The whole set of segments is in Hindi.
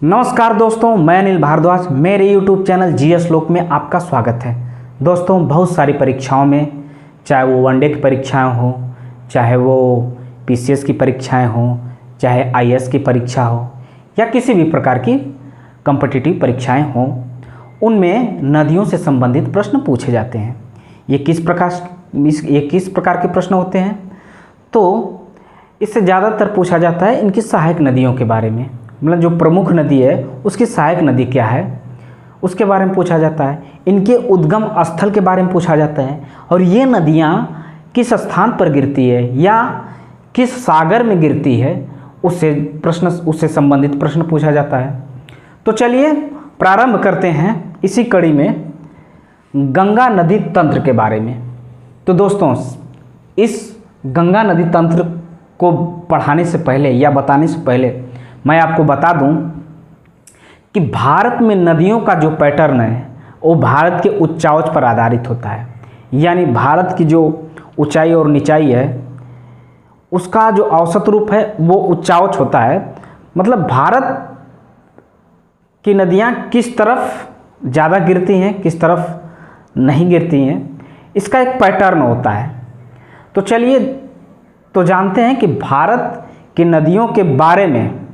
नमस्कार दोस्तों, मैं अनिल भारद्वाज। मेरे YouTube चैनल जीएस लोक में आपका स्वागत है। दोस्तों, बहुत सारी परीक्षाओं में, चाहे वो वनडे की परीक्षाएं हो, चाहे वो पीसीएस की परीक्षाएं हो, चाहे आईएएस की परीक्षा हो या किसी भी प्रकार की कॉम्पिटिटिव परीक्षाएं हों, उनमें नदियों से संबंधित प्रश्न पूछे जाते हैं। ये किस प्रकार के प्रश्न होते हैं? तो इससे ज़्यादातर पूछा जाता है इनकी सहायक नदियों के बारे में, मतलब जो प्रमुख नदी है उसकी सहायक नदी क्या है उसके बारे में पूछा जाता है। इनके उद्गम स्थल के बारे में पूछा जाता है और ये नदियाँ किस स्थान पर गिरती है या किस सागर में गिरती है उससे संबंधित प्रश्न पूछा जाता है। तो चलिए प्रारंभ करते हैं इसी कड़ी में गंगा नदी तंत्र के बारे में। तो दोस्तों, इस गंगा नदी तंत्र को पढ़ाने से पहले या बताने से पहले मैं आपको बता दूं कि भारत में नदियों का जो पैटर्न है वो भारत के उच्चावच पर आधारित होता है। यानी भारत की जो ऊंचाई और निचाई है उसका जो औसत रूप है वो उच्चावच होता है। मतलब भारत की नदियां किस तरफ ज़्यादा गिरती हैं, किस तरफ नहीं गिरती हैं, इसका एक पैटर्न होता है। तो चलिए तो जानते हैं कि भारत की नदियों के बारे में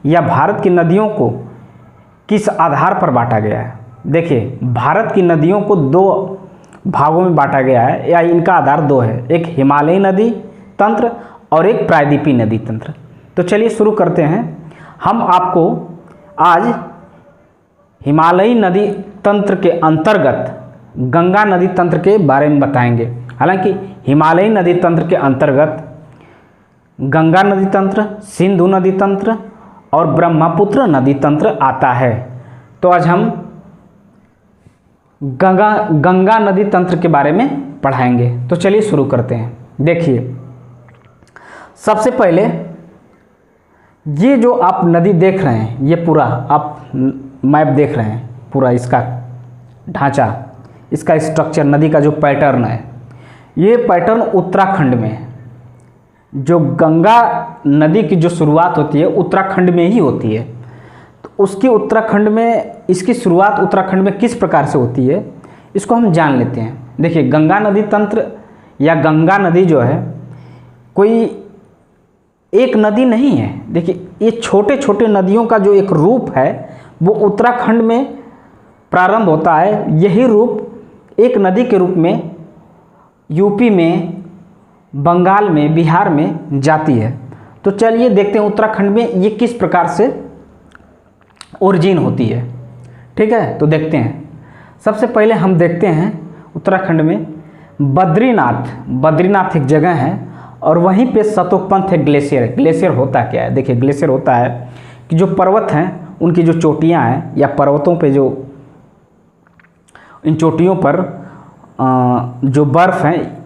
या भारत की नदियों को किस आधार पर बांटा गया है। देखिए, भारत की नदियों को दो भागों में बांटा गया है या इनका आधार दो है, एक हिमालयी नदी तंत्र और एक प्रायद्वीपीय नदी तंत्र। तो चलिए शुरू करते हैं। हम आपको आज हिमालयी नदी तंत्र के अंतर्गत गंगा नदी तंत्र के बारे में बताएंगे। हालांकि हिमालयी नदी तंत्र के अंतर्गत गंगा नदी तंत्र, सिंधु नदी तंत्र और ब्रह्मपुत्र नदी तंत्र आता है। तो आज हम गंगा नदी तंत्र के बारे में पढ़ाएंगे। तो चलिए शुरू करते हैं। देखिए, सबसे पहले ये जो आप नदी देख रहे हैं, ये पूरा आप मैप देख रहे हैं, पूरा इसका ढांचा, इसका स्ट्रक्चर, नदी का जो पैटर्न है, ये पैटर्न उत्तराखंड में है। जो गंगा नदी की जो शुरुआत होती है उत्तराखंड में ही होती है। तो उसकी उत्तराखंड में, इसकी शुरुआत उत्तराखंड में किस प्रकार से होती है इसको हम जान लेते हैं। देखिए, गंगा नदी तंत्र या गंगा नदी जो है कोई एक नदी नहीं है। देखिए, ये छोटे छोटे नदियों का जो एक रूप है वो उत्तराखंड में प्रारंभ होता है। यही रूप एक नदी के रूप में यूपी में, बंगाल में, बिहार में जाती है। तो चलिए देखते हैं उत्तराखंड में ये किस प्रकार से ओरिजिन होती है। ठीक है, तो देखते हैं। सबसे पहले हम देखते हैं उत्तराखंड में बद्रीनाथ एक जगह है और वहीं पे शतोपंथ एक ग्लेशियर है। ग्लेशियर होता क्या है? देखिए, ग्लेशियर होता है कि जो पर्वत हैं उनकी जो चोटियां हैं या पर्वतों पे जो इन चोटियों पर जो बर्फ़ हैं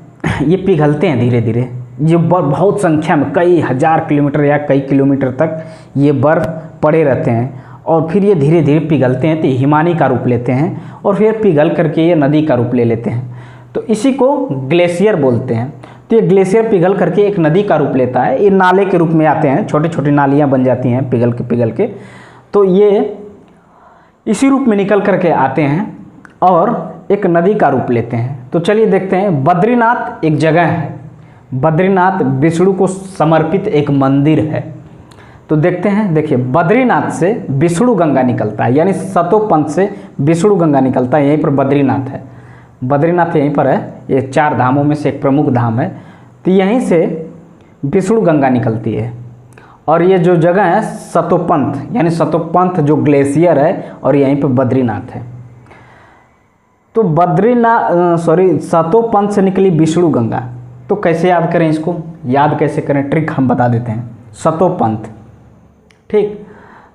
ये पिघलते हैं धीरे धीरे। ये बहुत संख्या में, कई हज़ार किलोमीटर या कई किलोमीटर तक ये बर्फ़ पड़े रहते हैं और फिर ये धीरे धीरे पिघलते हैं तो हिमानी का रूप लेते हैं और फिर पिघल करके ये नदी का रूप ले लेते हैं। तो इसी को ग्लेशियर बोलते हैं। तो ये ग्लेशियर पिघल करके एक नदी का रूप लेता है। ये नाले के रूप में आते हैं, छोटी छोटी नालियाँ बन जाती हैं पिघल के। तो ये इसी रूप में निकल करके आते हैं और एक नदी का रूप लेते हैं। तो चलिए देखते हैं। बद्रीनाथ एक जगह है, बद्रीनाथ विष्णु को समर्पित एक मंदिर है। तो देखते हैं। देखिए, बद्रीनाथ से विष्णु गंगा निकलता है, यानी शतोपंथ से विष्णु गंगा निकलता है। यहीं पर बद्रीनाथ है, बद्रीनाथ यहीं पर है। ये 4 धामों में से एक प्रमुख धाम है। तो यहीं से विष्णु गंगा निकलती है और ये जो जगह है शतोपंथ, यानी शतोपंथ जो ग्लेशियर है और यहीं पर बद्रीनाथ है। तो शतोपंथ से निकली विष्णु गंगा। तो कैसे याद करें इसको? याद कैसे करें, ट्रिक हम बता देते हैं। शतोपंथ, ठीक,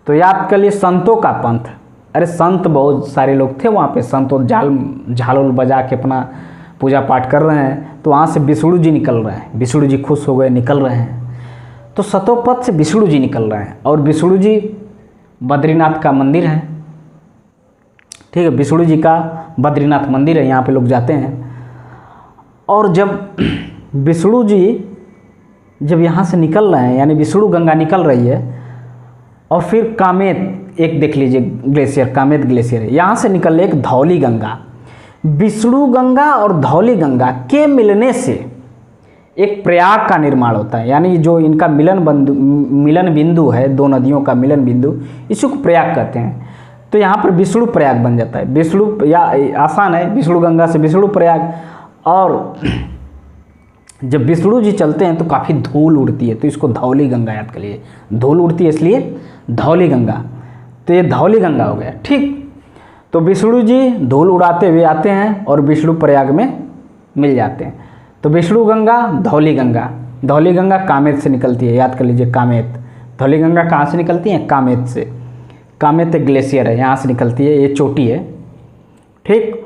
तो याद कर लिए संतों का पंथ। अरे संत बहुत सारे लोग थे वहाँ पे, संतों झाल बजा के अपना पूजा पाठ कर रहे हैं। तो वहाँ से विष्णु जी निकल रहे हैं, विष्णु जी खुश हो गए, निकल रहे हैं। तो शतोपंथ से विष्णु जी निकल रहे हैं और विष्णु जी बद्रीनाथ का मंदिर है। ठीक है, विष्णु जी का बद्रीनाथ मंदिर है, यहाँ पे लोग जाते हैं। और जब विष्णु जी यहाँ से निकल रहे हैं, यानी विष्णु गंगा निकल रही है और फिर कामेत एक देख लीजिए ग्लेशियर, कामेत ग्लेशियर है, यहाँ से निकल एक धौली गंगा। विष्णु गंगा और धौली गंगा के मिलने से एक प्रयाग का निर्माण होता है, यानी जो इनका मिलन बिंदु है, दो नदियों का मिलन बिंदु, इसी को प्रयाग कहते हैं। तो यहाँ पर विष्णु प्रयाग बन जाता है। विष्णु या आसान है, विष्णु गंगा से विष्णु प्रयाग। और जब विष्णु जी चलते हैं तो काफ़ी धूल उड़ती है, तो इसको धौली गंगा याद करिए, धूल उड़ती है इसलिए धौली गंगा। तो ये धौली गंगा हो गया, ठीक। तो विष्णु जी धूल उड़ाते हुए आते हैं और विष्णु प्रयाग में मिल जाते हैं। तो विष्णु गंगा, धौली गंगा। धौली गंगा कामेत से निकलती है, याद कर लीजिए कामेत। धौली गंगा कहाँ से निकलती है? कामेत से। कामेत एक ग्लेशियर है, यहाँ से निकलती है, ये चोटी है, ठीक।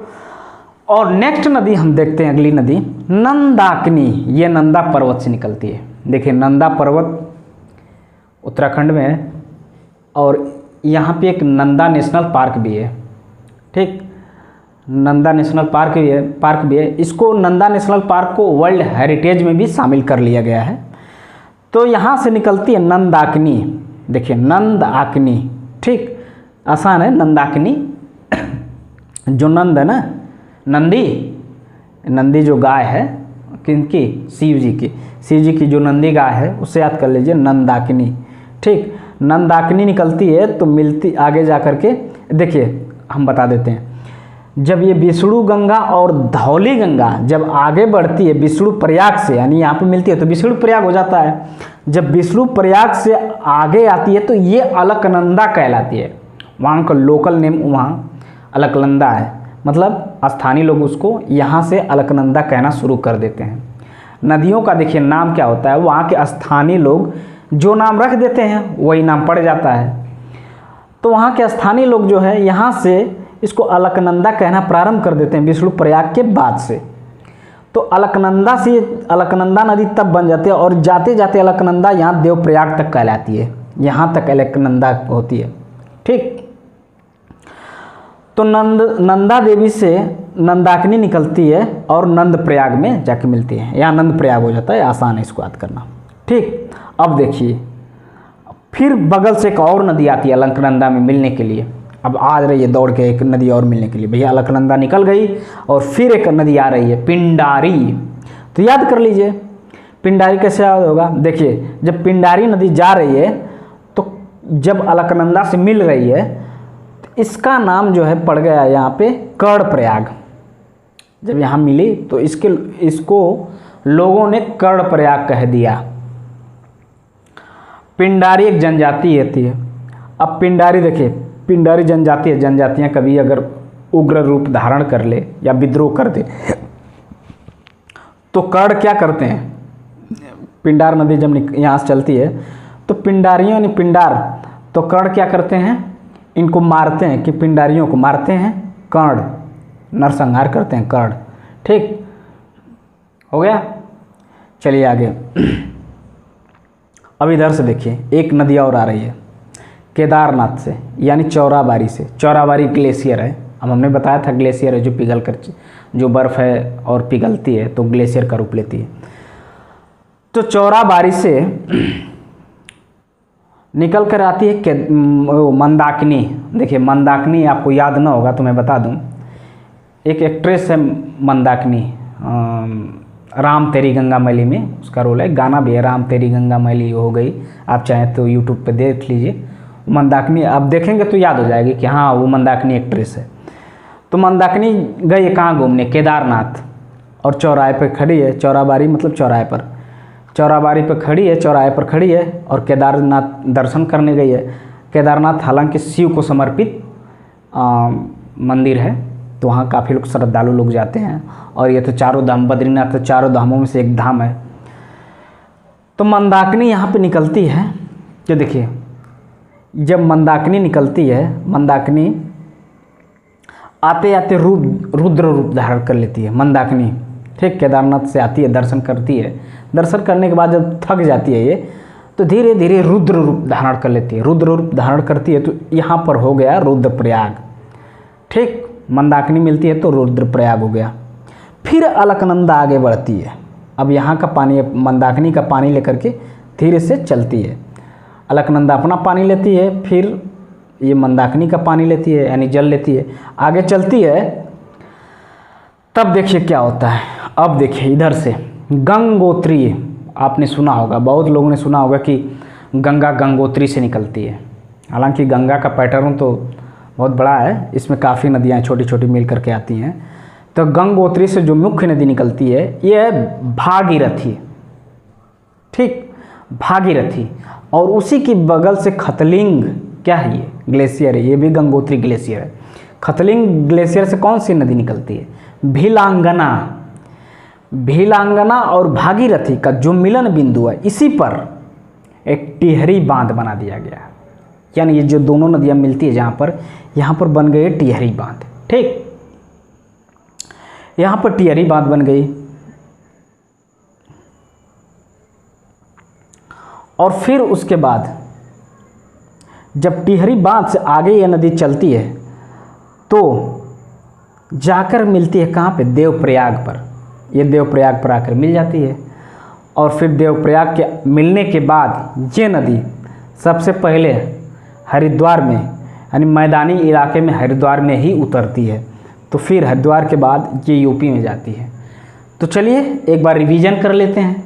और नेक्स्ट नदी हम देखते हैं, अगली नदी नंदाकिनी। ये नंदा पर्वत से निकलती है। देखिए नंदा पर्वत उत्तराखंड में है और यहाँ पे एक नंदा नेशनल पार्क भी है, ठीक। नंदा नेशनल पार्क भी है। इसको नंदा नेशनल पार्क को वर्ल्ड हेरिटेज में भी शामिल कर लिया गया है। तो यहाँ से निकलती है नंदाकिनी। देखिए नंदाकिनी, ठीक, आसान है। नंदाकिनी, जो नंद है ना, नंदी जो गाय है, किनकी? शिव जी की जो नंदी गाय है, उससे याद कर लीजिए नंदाकिनी, ठीक। नंदाकिनी निकलती है तो मिलती आगे जा कर के, देखिए हम बता देते हैं, जब ये विष्णु गंगा और धौली गंगा जब आगे बढ़ती है विष्णु प्रयाग से, यानी यहाँ पे मिलती है तो विष्णु प्रयाग हो जाता है। जब विष्णु प्रयाग से आगे आती है तो ये अलकनंदा कहलाती है। वहाँ का लोकल नेम वहाँ अलकनंदा है, मतलब स्थानीय लोग उसको यहाँ से अलकनंदा कहना शुरू कर देते हैं। नदियों का देखिए नाम क्या होता है, वहाँ के स्थानीय लोग जो नाम रख देते हैं वही नाम पड़ जाता है। तो वहाँ के स्थानीय लोग जो है यहाँ से इसको अलकनंदा कहना प्रारंभ कर देते हैं विष्णु प्रयाग के बाद से। तो अलकनंदा से अलकनंदा नदी तब बन जाती है और जाते जाते अलकनंदा यहाँ देवप्रयाग तक कहलाती है, यहाँ तक अलकनंदा होती है, ठीक। तो नंदा देवी से नंदाकिनी निकलती है और नंद प्रयाग में जाके मिलती है, यहाँ नंद प्रयाग हो जाता है। आसान है इसको याद करना, ठीक। अब देखिए फिर बगल से एक और नदी आती है अलकनंदा में मिलने के लिए। अब आ रही है दौड़ के एक नदी और मिलने के लिए, भैया अलकनंदा निकल गई और फिर एक नदी आ रही है पिंडारी। तो याद कर लीजिए पिंडारी कैसे याद होगा। देखिए जब पिंडारी नदी जा रही है तो जब अलकनंदा से मिल रही है तो इसका नाम जो है पड़ गया यहाँ पे कर्णप्रयाग। जब यहाँ मिली तो इसको लोगों ने कर्णप्रयाग कह दिया। पिंडारी एक जनजाति होती है। अब पिंडारी देखिए, पिंडारी जनजाति है, जनजातियाँ कभी अगर उग्र रूप धारण कर ले या विद्रोह कर दे तो कर्ण क्या करते हैं, पिंडार नदी जब यहाँ से चलती है तो पिंडारियों ने तो कर्ण क्या करते हैं, इनको मारते हैं, कि पिंडारियों को मारते हैं कर्ण, नरसंहार करते हैं कर्ण, ठीक हो गया। चलिए आगे। अब इधर से देखिए एक नदी और आ रही है केदारनाथ से, यानी चौराबाड़ी से। चौराबाड़ी ग्लेशियर है, अब हमने बताया था ग्लेशियर है जो पिघल कर, जो बर्फ़ है और पिघलती है तो ग्लेशियर का रूप लेती है। तो चौराबाड़ी से निकल कर आती है मंदाकिनी। देखिए मंदाकिनी आपको याद ना होगा तो मैं बता दूं, एक एक्ट्रेस है मंदाकिनी, राम तेरी गंगा मैली में उसका रोल है, गाना भी है राम तेरी गंगा मैली हो गई, आप चाहें तो यूट्यूब पे देख लीजिए। मंदाकिनी आप देखेंगे तो याद हो जाएगी कि हाँ वो मंदाकिनी एक्ट्रेस है। तो मंदाकिनी गई कहाँ घूमने, केदारनाथ, और चौराहे पे खड़ी है, चौराबाड़ी मतलब चौराहे पर, चौराबाड़ी पे खड़ी है, चौराहे पर खड़ी है और केदारनाथ दर्शन करने गई है। केदारनाथ हालांकि शिव को समर्पित मंदिर है, तो वहाँ काफ़ी लोग श्रद्धालु लोग जाते हैं। और ये तो चारों धाम, बद्रीनाथ तो चारों धामों में से एक धाम है। तो मंदाकिनी यहाँ पे निकलती है। जो देखिए जब मंदाकिनी निकलती है, मंदाकिनी आते आते रुद्र रूप धारण कर लेती है मंदाकिनी, ठीक। केदारनाथ से आती है, दर्शन करती है, दर्शन करने के बाद जब थक जाती है ये तो धीरे धीरे रुद्र रूप धारण कर लेती है। रुद्र रूप धारण करती है तो यहाँ पर हो गया रुद्रप्रयाग, ठीक। मंदाकिनी मिलती है तो रुद्रप्रयाग हो गया। फिर अलकनंदा आगे बढ़ती है। अब यहाँ का पानी, मंदाकिनी का पानी लेकर के धीरे से चलती है। अलकनंदा अपना पानी लेती है, फिर ये मंदाकिनी का पानी लेती है, यानी जल लेती है, आगे चलती है। तब देखिए क्या होता है। अब देखिए इधर से गंगोत्री, आपने सुना होगा, बहुत लोगों ने सुना होगा कि गंगा गंगोत्री से निकलती है। हालांकि गंगा का पैटर्न तो बहुत बड़ा है, इसमें काफ़ी नदियाँ छोटी छोटी मिल करके आती हैं। तो गंगोत्री से जो मुख्य नदी निकलती है ये है भागीरथी, ठीक, भागीरथी। और उसी की बगल से खतलिंग, क्या है ये, ग्लेशियर है, ये भी गंगोत्री ग्लेशियर है। खतलिंग ग्लेशियर से कौन सी नदी निकलती है, भीलांगना। भीलांगना और भागीरथी का जो मिलन बिंदु है, इसी पर एक टिहरी बांध बना दिया गया है। यानी ये जो दोनों नदियाँ मिलती है जहाँ पर, यहाँ पर बन गई टिहरी बांध, ठीक, यहाँ पर टिहरी बांध बन गई। और फिर उसके बाद जब टिहरी बांध से आगे ये नदी चलती है तो जाकर मिलती है कहाँ पे, देवप्रयाग पर। ये देवप्रयाग पर आकर मिल जाती है। और फिर देवप्रयाग के मिलने के बाद ये नदी सबसे पहले हरिद्वार में, यानी मैदानी इलाके में हरिद्वार में ही उतरती है। तो फिर हरिद्वार के बाद ये यूपी में जाती है। तो चलिए एक बार रिवीजन कर लेते हैं,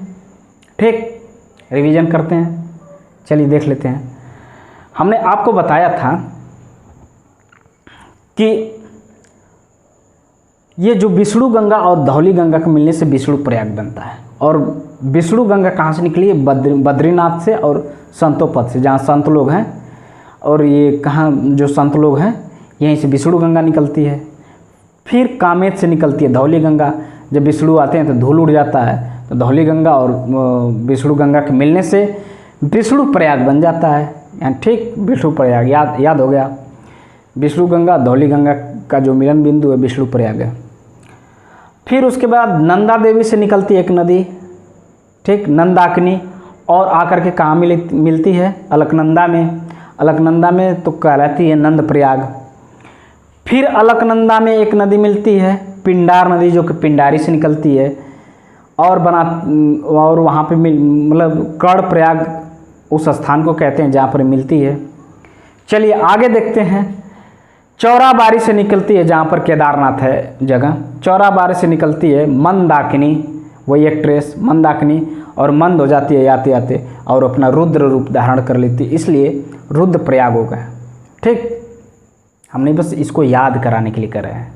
ठीक, रिवीजन करते हैं। चलिए देख लेते हैं। हमने आपको बताया था कि ये जो विष्णु गंगा और धौली गंगा के मिलने से विष्णु प्रयाग बनता है। और विष्णु गंगा कहाँ से निकली है, बद्रीनाथ से और संतोपद से, जहाँ संत लोग हैं। और ये कहाँ जो संत लोग हैं यहीं से विष्णु गंगा निकलती है। फिर कामेत से निकलती है धौली गंगा। जब विष्णु आते हैं तो धूल उड़ जाता है, तो धौली गंगा और विष्णु गंगा के मिलने से विष्णु प्रयाग बन जाता है, यानी ठीक विष्णु प्रयाग, याद हो गया। विष्णु गंगा धौली गंगा का जो मिलन बिंदु है विष्णु प्रयाग है। फिर उसके बाद नंदा देवी से निकलती है एक नदी, ठीक, नंदाकिनी, और आकर के कहाँ मिलती है, अलकनंदा में। अलकनंदा में तो कहलाती है नंद प्रयाग। फिर अलकनंदा में एक नदी मिलती है पिंडार नदी, जो कि पिंडारी से निकलती है और वहाँ पे मतलब कर्ण प्रयाग उस स्थान को कहते हैं जहाँ पर मिलती है। चलिए आगे देखते हैं। चौराबाड़ी से निकलती है, जहाँ पर केदारनाथ है जगह, चौराबाड़ी से निकलती है मंदाकिनी, वही एक ट्रेस मंदाकिनी, और मंद हो जाती है आते आते और अपना रुद्र रूप धारण कर लेती है, इसलिए रुद्र प्रयाग हो गया, ठीक। हमने बस इसको याद कराने के लिए कर रहे हैं,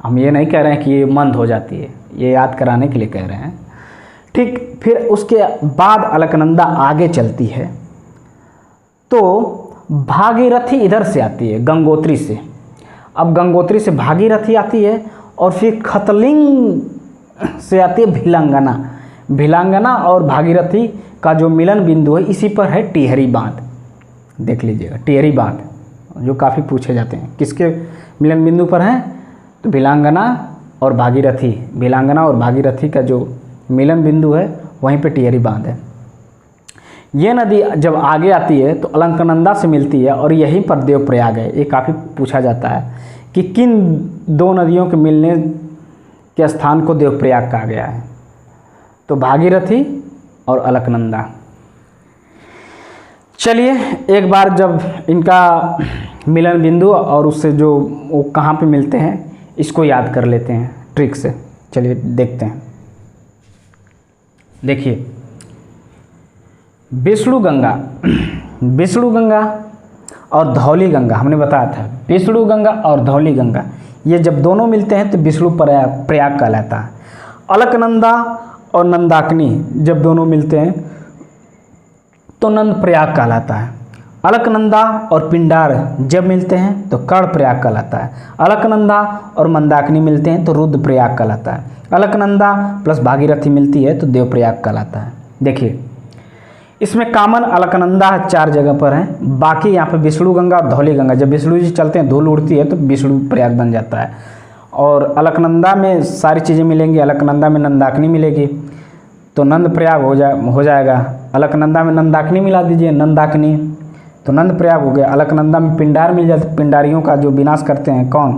हम ये नहीं कह रहे हैं कि ये मंद हो जाती है, ये याद कराने के लिए कह रहे हैं, ठीक। फिर उसके बाद अलकनंदा आगे चलती है तो भागीरथी इधर से आती है, गंगोत्री से। अब गंगोत्री से भागीरथी आती है और फिर खतलिंग से आती है भिलांगना। भिलांगना और भागीरथी का जो मिलन बिंदु है इसी पर है टिहरी बांध, देख लीजिएगा, टिहरी बांध जो काफ़ी पूछे जाते हैं, किसके मिलन बिंदु पर है, तो भिलांगना और भागीरथी। भिलांगना और भागीरथी का जो मिलन बिंदु है वहीं पे टिहरी बांध है। ये नदी जब आगे आती है तो अलकनंदा से मिलती है और यहीं पर देवप्रयाग है। ये काफ़ी पूछा जाता है कि किन दो नदियों के मिलने के स्थान को देवप्रयाग कहा गया है, तो भागीरथी और अलकनंदा। चलिए एक बार जब इनका मिलन बिंदु और उससे जो वो कहाँ पे मिलते हैं इसको याद कर लेते हैं ट्रिक से। चलिए देखते हैं। देखिए विष्णु गंगा और धौली गंगा हमने बताया था। विष्णु गंगा और धौली गंगा ये जब दोनों मिलते हैं तो विष्णु प्रयाग कहलाता है। अलकनंदा और नंदाकिनी जब दोनों मिलते हैं तो नंद प्रयाग कहलाता है। अलकनंदा और पिंडार जब मिलते हैं तो कर्ण प्रयाग कहलाता है। अलकनंदा और मंदाकिनी मिलते हैं तो रुद्र प्रयाग कहलाता है। अलकनंदा प्लस भागीरथी मिलती है तो देव प्रयाग कहलाता है। देखिए इसमें कॉमन अलकनंदा 4 जगह पर है, बाकी यहाँ पे विष्णु गंगा और धौली गंगा। जब विष्णु जी चलते हैं धूल उड़ती है तो विष्णु प्रयाग बन जाता है। और अलकनंदा में सारी चीज़ें मिलेंगी, अलकनंदा में नंदाकिनी मिलेगी तो नंद प्रयाग हो जाएगा। अलकनंदा में नंदाकिनी मिला दीजिए, नंदाकिनी तो नंद प्रयाग हो गया। अलकनंदा में पिंडार मिल जाते, पिंडारियों का जो विनाश करते हैं कौन,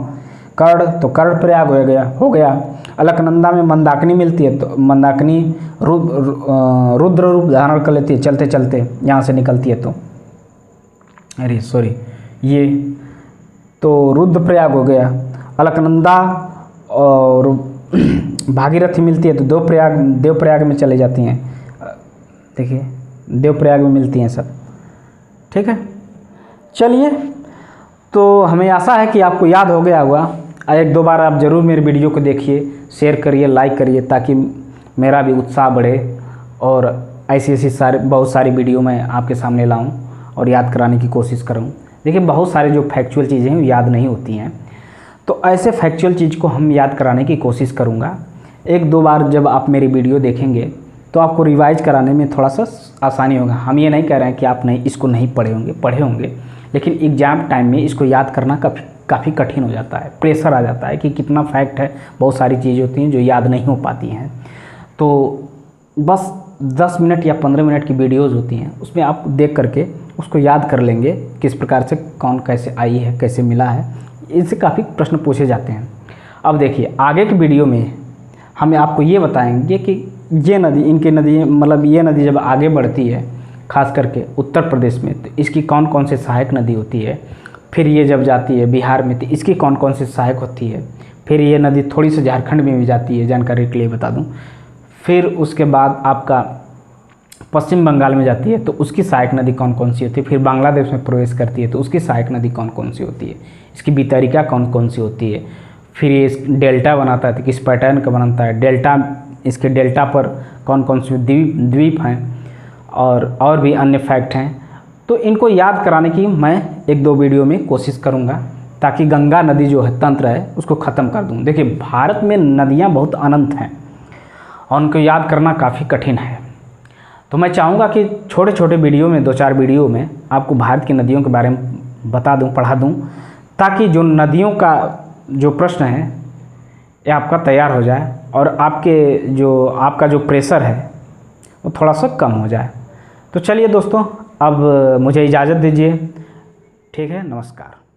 कर्ण, तो कर्ण प्रयाग हो गया। अलकनंदा में मंदाकिनी मिलती है तो मंदाकिनी रुद्र रूप धारण कर लेती है चलते चलते यहाँ से निकलती है तो, अरे सॉरी ये तो रुद्रप्रयाग हो गया, अलकनंदा और भागीरथी मिलती है तो देवप्रयाग में चले जाती हैं। देखिए देवप्रयाग में मिलती हैं सब, ठीक है। चलिए, तो हमें आशा है कि आपको याद हो गया होगा। एक दो बार आप ज़रूर मेरे वीडियो को देखिए, शेयर करिए, लाइक करिए, ताकि मेरा भी उत्साह बढ़े और ऐसी बहुत सारी वीडियो मैं आपके सामने लाऊं और याद कराने की कोशिश करूं। देखिए बहुत सारे जो फैक्चुअल चीज़ें हैं याद नहीं होती हैं, तो ऐसे फैक्चुअल चीज़ को हम याद कराने की कोशिश करूंगा। एक दो बार जब आप मेरी वीडियो देखेंगे तो आपको रिवाइज कराने में थोड़ा सा आसानी होगा। हम ये नहीं कह रहे हैं कि आप इसको नहीं पढ़े होंगे, लेकिन एग्ज़ाम टाइम में इसको याद करना काफ़ी कठिन हो जाता है, प्रेशर आ जाता है कि कितना फैक्ट है, बहुत सारी चीज़ें होती हैं जो याद नहीं हो पाती हैं। तो बस 10 मिनट या 15 मिनट की वीडियोज़ होती हैं, उसमें आप देख करके उसको याद कर लेंगे, किस प्रकार से कौन कैसे आई है, कैसे मिला है, इनसे काफ़ी प्रश्न पूछे जाते हैं। अब देखिए आगे की वीडियो में हम आपको ये बताएंगे कि ये नदी, इनकी नदी मतलब ये नदी जब आगे बढ़ती है खास करके उत्तर प्रदेश में, तो इसकी कौन कौन से सहायक नदी होती है। फिर ये जब जाती है बिहार में तो इसकी कौन कौन से सहायक होती है। फिर ये नदी थोड़ी सी झारखंड में भी जाती है, जानकारी के लिए बता दूं। फिर उसके बाद आपका पश्चिम बंगाल में जाती है तो उसकी सहायक नदी कौन कौन सी होती है। फिर बांग्लादेश में प्रवेश करती है तो उसकी सहायक नदी कौन कौन सी होती है, इसकी वितरिका कौन कौन सी होती है। फिर ये डेल्टा बनाता है तो किस पैटर्न का बनता है, डेल्टा, इसके डेल्टा पर कौन कौन से द्वीप हैं और भी अन्य फैक्ट हैं। तो इनको याद कराने की मैं एक दो वीडियो में कोशिश करूंगा, ताकि गंगा नदी जो है तंत्र है उसको ख़त्म कर दूं। देखिए भारत में नदियां बहुत अनंत हैं और उनको याद करना काफ़ी कठिन है। तो मैं चाहूँगा कि छोटे छोटे वीडियो में, 2-4 वीडियो में आपको भारत की नदियों के बारे में बता दूं, पढ़ा दूं, ताकि जो नदियों का जो प्रश्न है ये आपका तैयार हो जाए और आपका जो प्रेशर है वो थोड़ा सा कम हो जाए। तो चलिए दोस्तों, अब मुझे इजाज़त दीजिए। ठीक है, नमस्कार।